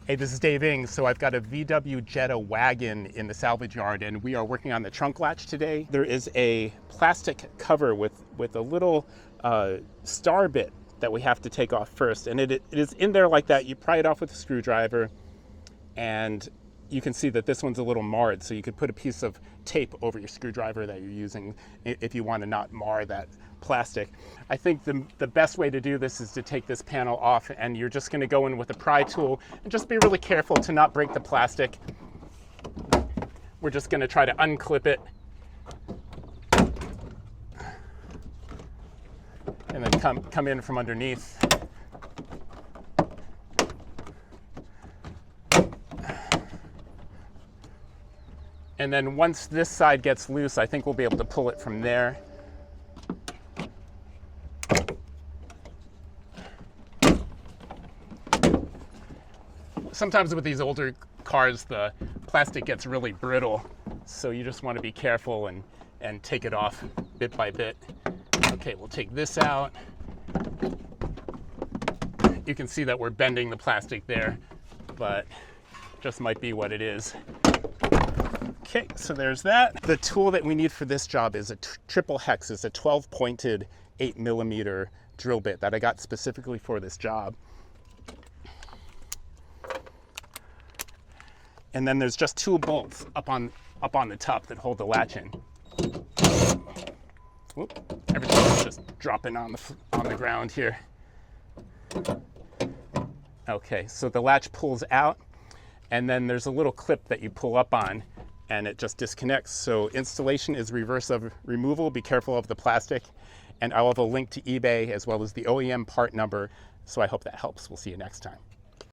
Hey, this is Dave Ing. So I've got a VW Jetta Wagon in the salvage yard, and we are working on the trunk latch today. There is a plastic cover with a little star bit that we have to take off first, and it is in there like that. You pry it off with a screwdriver, and you can see that this one's a little marred, so you could put a piece of tape over your screwdriver that you're using if you want to not mar that plastic. I think the best way to do this is to take this panel off, and you're just going to go in with a pry tool and just be really careful to not break the plastic. We're just going to try to unclip it and then come in from underneath. And then once this side gets loose, I think we'll be able to pull it from there. Sometimes with these older cars, the plastic gets really brittle, so you just want to be careful and take it off bit by bit. Okay, we'll take this out. You can see that we're bending the plastic there, but just might be what it is. Okay, so there's that. The tool that we need for this job is a triple hex. It's a 12-pointed 8mm drill bit that I got specifically for this job. And then there's just 2 bolts up on the top that hold the latch in. Whoop, everything's just dropping on the ground here. Okay, so the latch pulls out, and then there's a little clip that you pull up on, and it just disconnects. So installation is reverse of removal. Be careful of the plastic. And I'll have a link to eBay as well as the OEM part number. So I hope that helps. We'll see you next time.